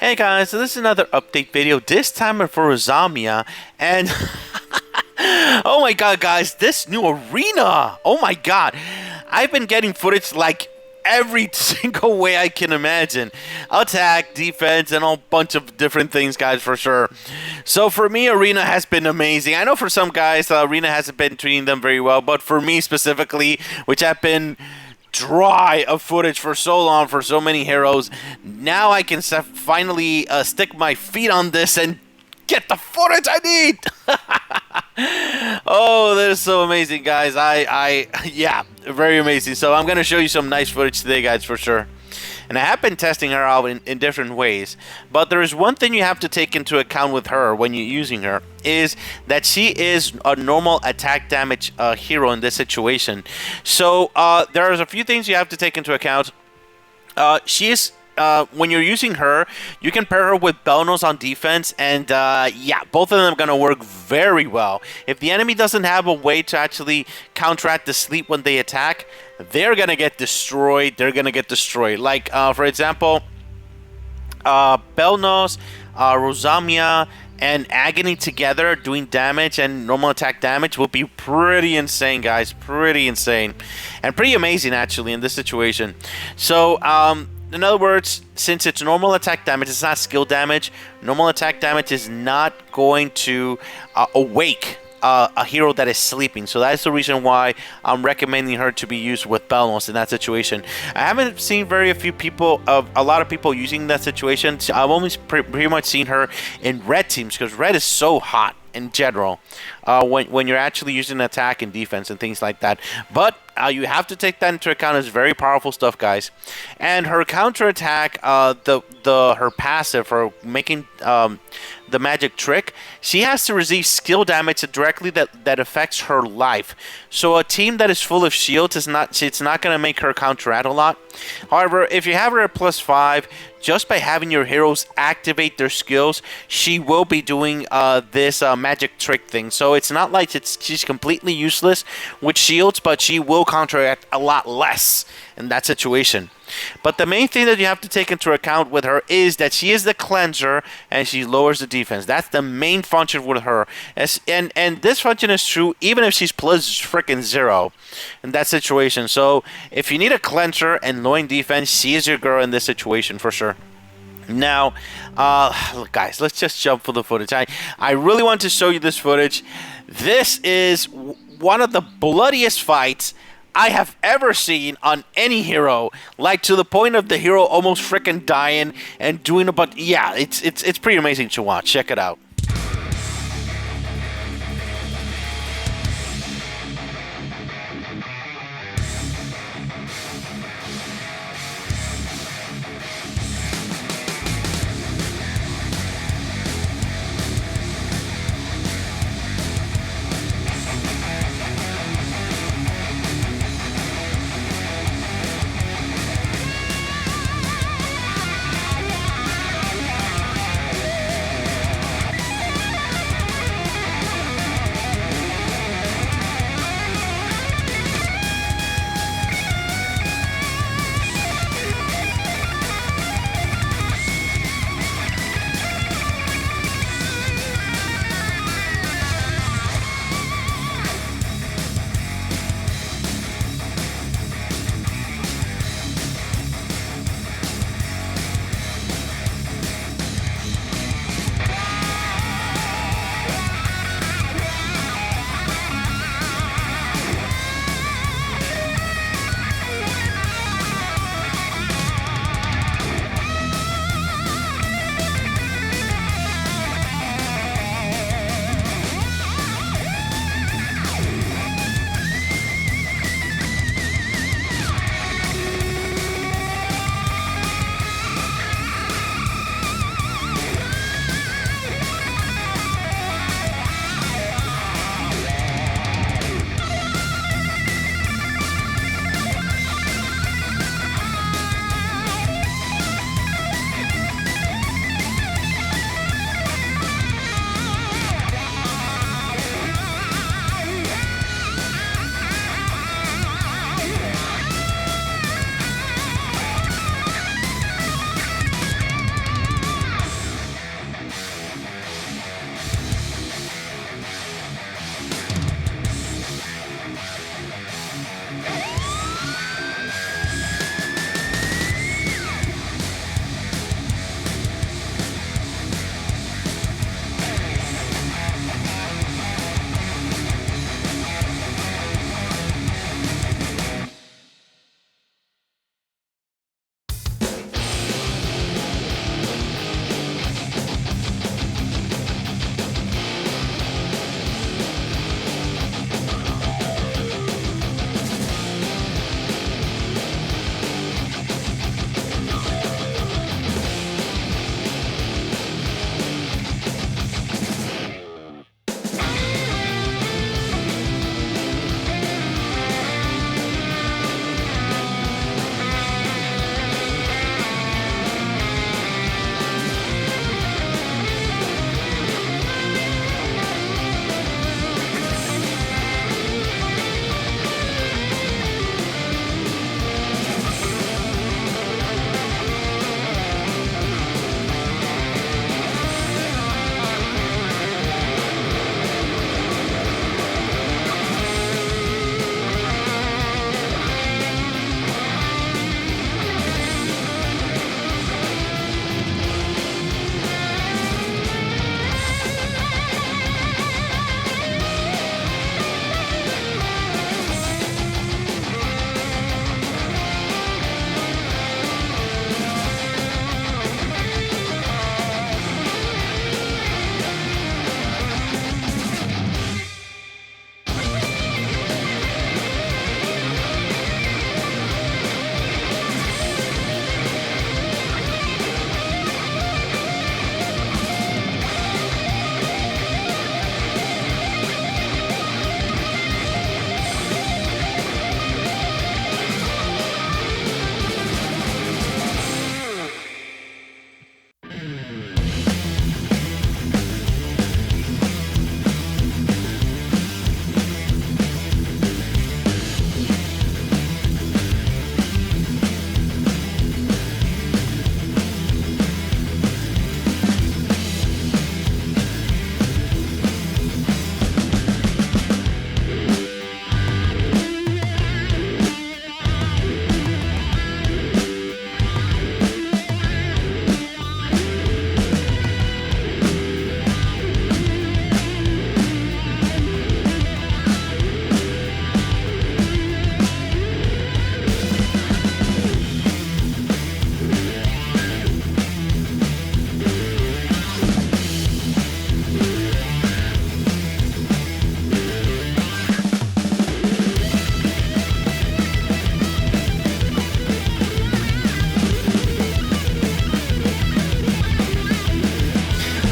Hey guys, so this is another update video, this time for Rosamia, and oh my god guys, this new arena! Oh my god, I've been getting footage like every single way I can imagine. Attack, defense, and a bunch of different things guys for sure. So for me, arena has been amazing. I know for some guys, arena hasn't been treating them very well, but for me specifically, which have been dry of footage for so long for so many heroes, now I can finally stick my feet on this and get the footage I need. Oh, that is so amazing, guys. Yeah, very amazing. So I'm gonna show you some nice footage today, guys, for sure. And I have been testing her out in different ways, but there is one thing you have to take into account with her when you're using her, is that she is a normal attack damage hero in this situation. So there's a few things you have to take into account. She is when you're using her, you can pair her with Belnos on defense, and yeah, both of them are going to work very well. If the enemy doesn't have a way to actually counteract the sleep when they attack, they're going to get destroyed. Like, for example, Belnos, Rosamia, and Agony together doing damage and normal attack damage will be pretty insane, guys. Pretty insane. And pretty amazing, actually, in this situation. So, in other words, since it's normal attack damage, it's not skill damage. Normal attack damage is not going to awake a hero that is sleeping. So that's the reason why I'm recommending her to be used with Belnos in that situation. I haven't seen a lot of people using that situation. I've only pretty much seen her in red teams, because red is so hot in general when you're actually using attack and defense and things like that. But you have to take that into account. It's very powerful stuff, guys. And her counter attack, her passive for making the magic trick, she has to receive skill damage directly that affects her life. So a team that is full of shields it's not going to make her counteract a lot. However, if you have her at +5, just by having your heroes activate their skills, she will be doing this magic trick thing. So it's not like she's completely useless with shields, but she will counteract a lot less in that situation. But the main thing that you have to take into account with her is that she is the cleanser and she lowers the defense. That's the main function with her. And this function is true even if she's +0 in that situation. So if you need a cleanser and lowering defense, she is your girl in this situation for sure. Now, look, guys, let's just jump for the footage. I really want to show you this footage. This is one of the bloodiest fights I have ever seen on any hero, like to the point of the hero almost freaking dying and doing a bunch. Yeah, it's pretty amazing to watch. Check it out.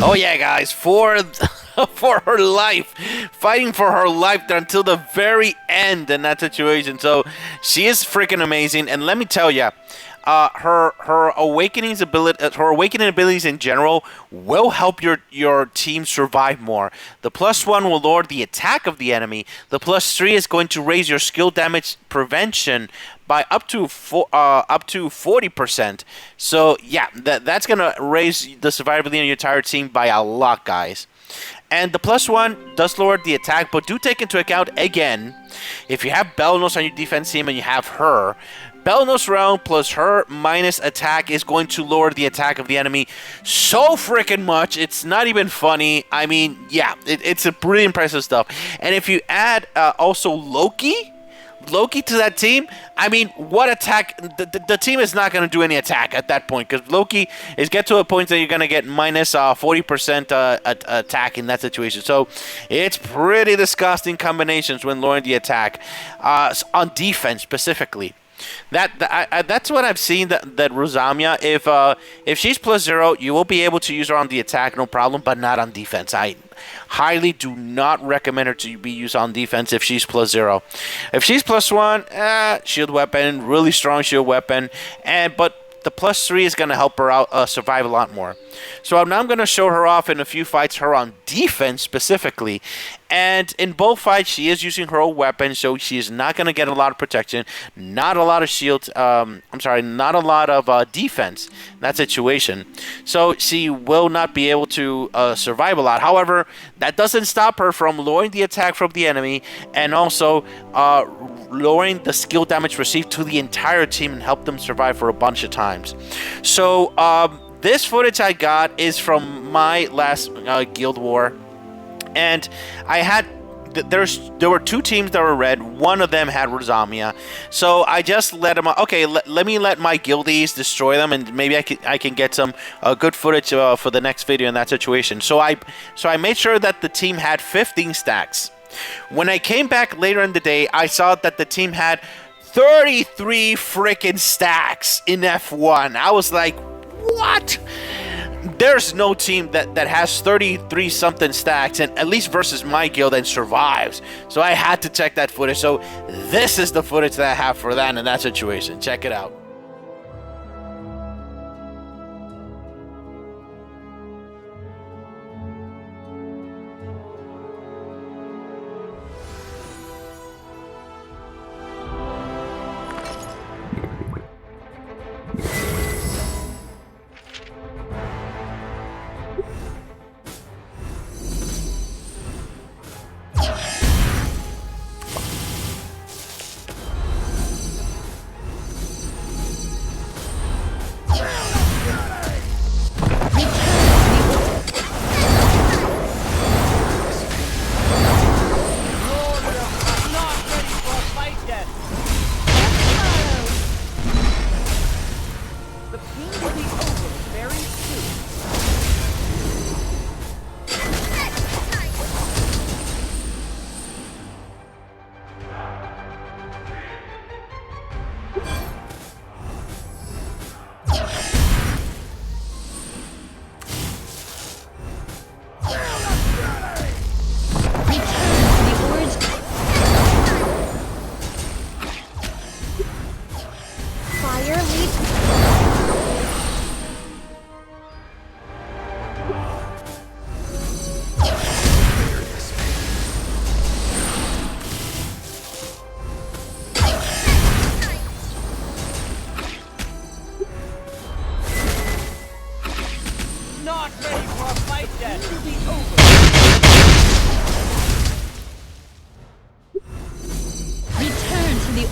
Oh yeah, guys, for for her life, fighting for her life until the very end in that situation. So she is freaking amazing, and let me tell you, her awakening abilities in general will help your team survive more. The +1 will lower the attack of the enemy. The +3 is going to raise your skill damage prevention by up to 40%. So yeah, that's gonna raise the survivability of your entire team by a lot, guys. And the +1 does lower the attack, but do take into account, again, if you have Belnos on your defense team and you have her, Belnos round plus her minus attack is going to lower the attack of the enemy so freaking much. It's not even funny. I mean, yeah, it's a pretty impressive stuff. And if you add also Loki to that team, I mean, what attack? The team is not going to do any attack at that point, because Loki is get to a point that you're going to get minus 40% attack in that situation. So it's pretty disgusting combinations when lowering the attack on defense specifically. That's what I've seen, that Rosamia, if she's +0, you will be able to use her on the attack, no problem, but not on defense. I highly do not recommend her to be used on defense if she's +0. If she's +1, shield weapon, really strong shield weapon, but the +3 is going to help her out survive a lot more. So now I'm going to show her off in a few fights, her on defense specifically. And in both fights, she is using her own weapon, so she is not going to get a lot of protection, not a lot of shield, not a lot of defense in that situation. So she will not be able to survive a lot. However, that doesn't stop her from lowering the attack from the enemy, and also lowering the skill damage received to the entire team and help them survive for a bunch of times. So this footage I got is from my last Guild War. And I had there were two teams that were red. One of them had Rosamia, so I just let them. Okay, let me let my guildies destroy them, and maybe I can get some good footage for the next video in that situation. So I made sure that the team had 15 stacks. When I came back later in the day, I saw that the team had 33 freaking stacks in F1. I was like, what? There's no team that has 33 something stacks, and at least versus my guild, and survives. So I had to check that footage. So this is the footage that I have for that in that situation. Check it out.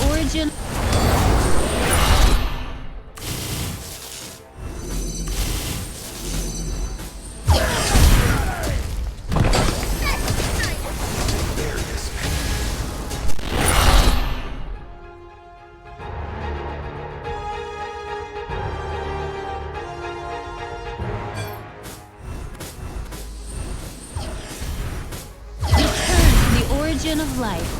Origin. Origin of life.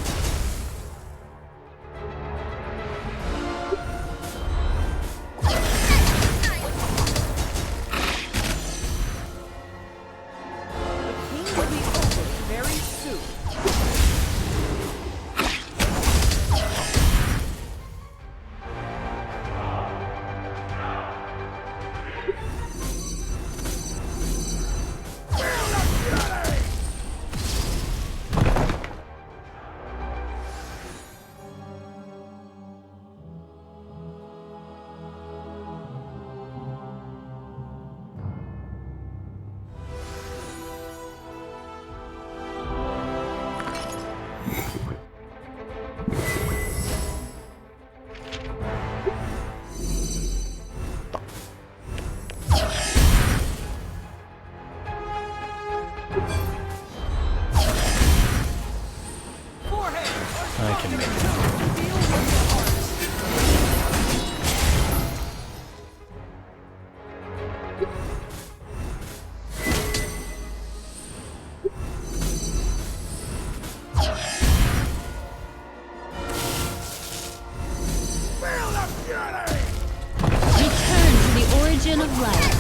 Return to the origin of life.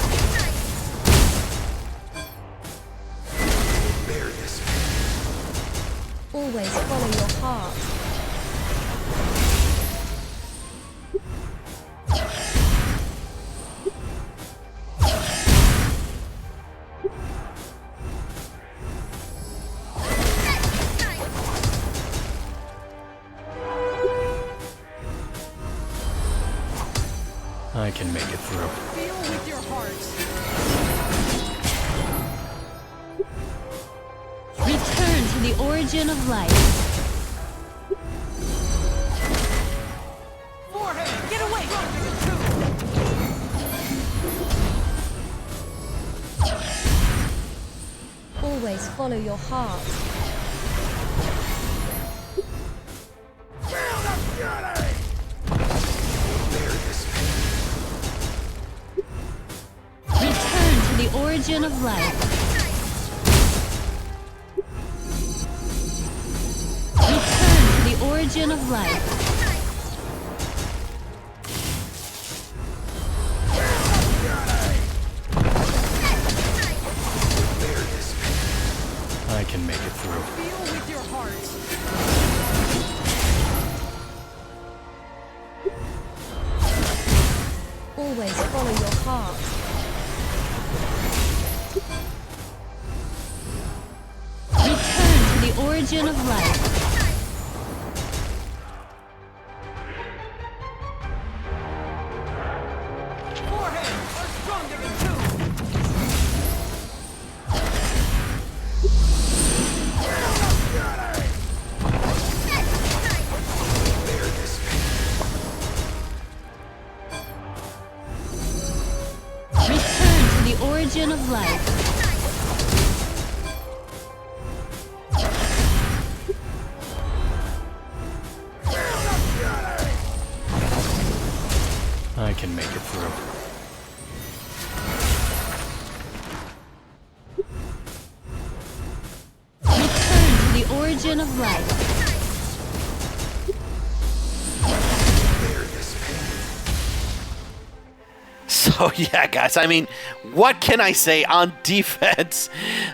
Always follow your heart. I can make it through. Feel with your heart. Return to the origin of life. Forehead, get away! Always follow your heart. Return to the origin of life. Return to the origin of life. I can make it through. Feel with your heart. Always follow your heart. Return to the origin of life. Forehead are stronger than two. Return to the origin of life. I can make it through. Return to the origin of life. So yeah, guys. I mean, what can I say on defense?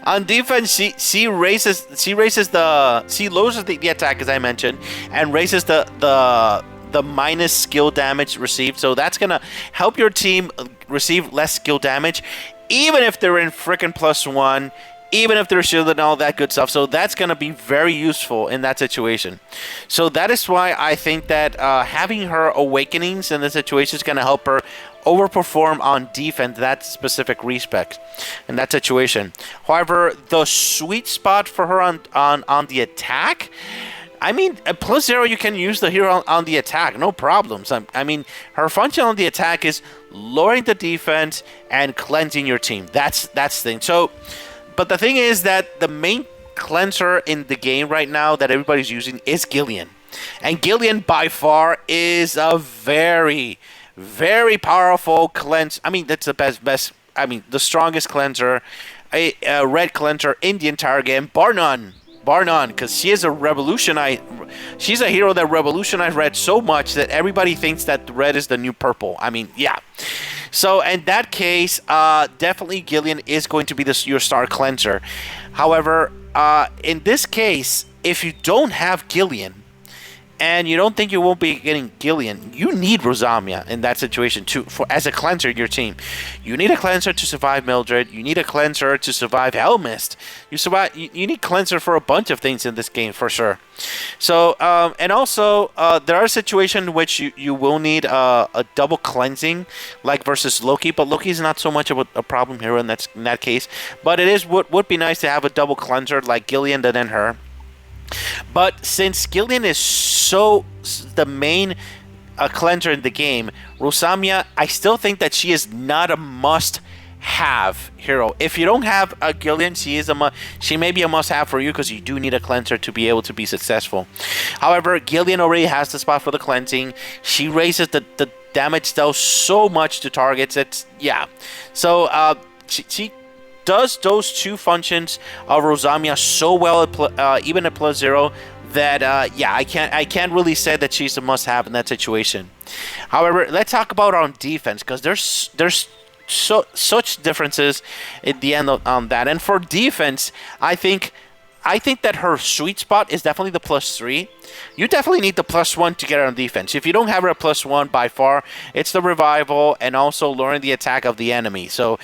On defense, she lowers the attack, as I mentioned, and raises the minus skill damage received. So that's gonna help your team receive less skill damage, even if they're in frickin' +1, even if they're shielded and all that good stuff. So that's going to be very useful in that situation. So that is why I think that having her awakenings in this situation is going to help her overperform on defense, that specific respect in that situation. However, the sweet spot for her on the attack, I mean, at +0, you can use the hero on the attack, no problems. I mean, her function on the attack is lowering the defense and cleansing your team. That's the thing. So, but the thing is that the main cleanser in the game right now that everybody's using is Gillian. And Gillian, by far, is a very, very powerful cleanse. I mean, that's the best. I mean, the strongest cleanser, a red cleanser in the entire game, bar none, because she is she's a hero that revolutionized red so much that everybody thinks that red is the new purple. I mean, yeah. So in that case, definitely Gillian is going to be your star cleanser. However, in this case, if you don't have Gillian, and you don't think you won't be getting Gillian, you need Rosamia in that situation too, as a cleanser in your team. You need a cleanser to survive Mildred. You need a cleanser to survive Helmist. You need cleanser for a bunch of things in this game for sure. So and also there are situations in which you will need a double cleansing, like versus Loki, but Loki is not so much of a problem here in that case. But it would be nice to have a double cleanser like Gillian and then her. But since Gillian is the main cleanser in the game, Rosamia, I still think that she is not a must-have hero. If you don't have a Gillian, she may be a must-have for you because you do need a cleanser to be able to be successful. However, Gillian already has the spot for the cleansing. She raises the damage dealt so much to targets. It's yeah. So she does those two functions of Rosamia so well at even at +0 that yeah, I can't really say that she's a must-have in that situation. However, let's talk about on defense, because there's such differences at the end on that. And for defense, I think that her sweet spot is definitely the +3. You definitely need the +1 to get her on defense. If you don't have her at +1, by far, it's the revival and also lowering the attack of the enemy. So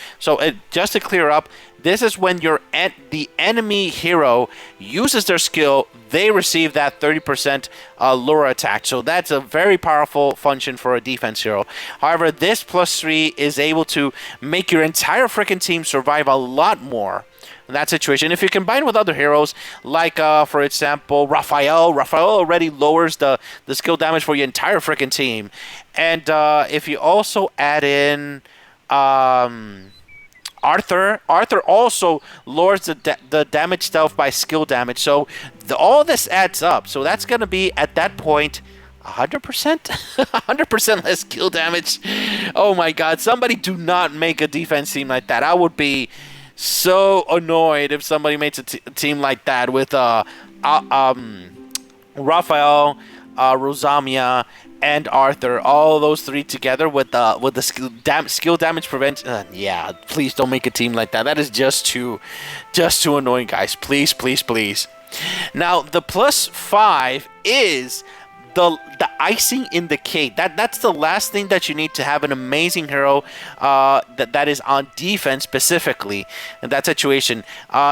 just to clear up, this is when the enemy hero uses their skill, they receive that 30% lower attack. So that's a very powerful function for a defense hero. However, this +3 is able to make your entire freaking team survive a lot more in that situation. If you combine with other heroes, like for example, Raphael already lowers the skill damage for your entire freaking team. And if you also add in Arthur also lowers the damage stealth by skill damage. So all this adds up. So that's going to be, at that point, 100%? 100% less skill damage. Oh my god, somebody do not make a defense team like that. I would be so annoyed if somebody makes a team like that with Raphael, Rosamia, and Arthur, all those three together with the skill damage prevention. Yeah, please don't make a team like that. That is just too annoying, guys. Please, please, please. Now the +5 is the icing in the cake. That's the last thing that you need to have an amazing hero that is on defense specifically in that situation.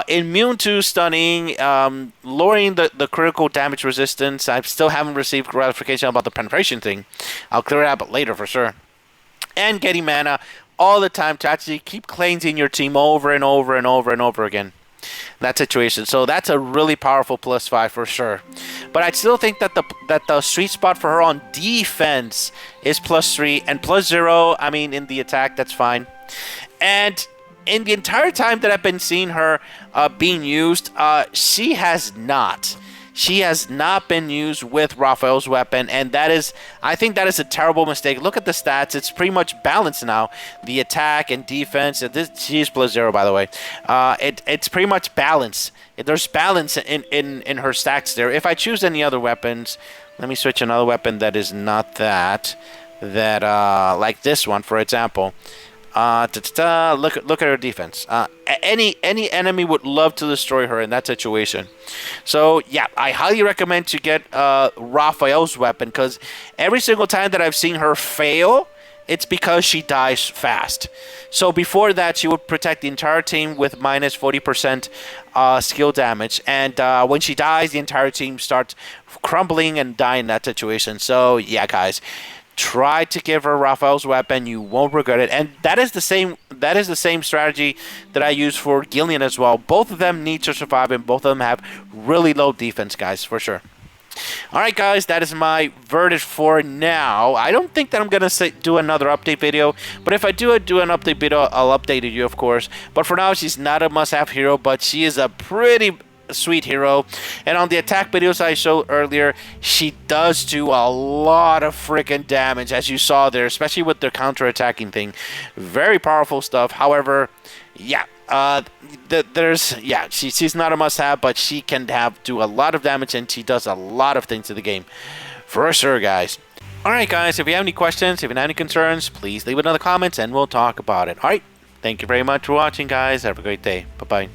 Immune to stunning, lowering the critical damage resistance. I still haven't received gratification about the penetration thing. I'll clear it up later for sure. And getting mana all the time to actually keep cleansing your team over and over and over and over again. That situation. So that's a really powerful +5 for sure. But I still think that the sweet spot for her on defense is +3 and +0. I mean, in the attack, that's fine. And in the entire time that I've been seeing her being used, she has not been used with Raphael's weapon, and I think that is a terrible mistake. Look at the stats; it's pretty much balanced now. The attack and defense. She's +0, by the way. It's pretty much balanced. There's balance in her stats there. If I choose any other weapons, let me switch another weapon that is not that like this one, for example. Look at her defense. Any enemy would love to destroy her in that situation. So yeah, I highly recommend to get Raphael's weapon, because every single time that I've seen her fail, it's because she dies fast. So before that, she would protect the entire team with -40% skill damage, and when she dies, the entire team starts crumbling and dying in that situation. So yeah, guys, try to give her Raphael's weapon. You won't regret it. And that is the same strategy that I use for Gillian as well. Both of them need to survive, and both of them have really low defense, guys, for sure. Alright, guys, that is my verdict for now. I don't think that I'm going to do another update video, but if I do an update video, I'll update you, of course. But for now, she's not a must-have hero, but she is a pretty sweet hero. And on the attack videos I showed earlier, she does do a lot of freaking damage, as you saw there, especially with the counter-attacking thing. Very powerful stuff. However, yeah, she's not a must-have, but she can do a lot of damage, and she does a lot of things to the game, for sure, guys. Alright, guys, if you have any questions, if you have any concerns, please leave it in the comments, and we'll talk about it. Alright, thank you very much for watching, guys. Have a great day. Bye-bye.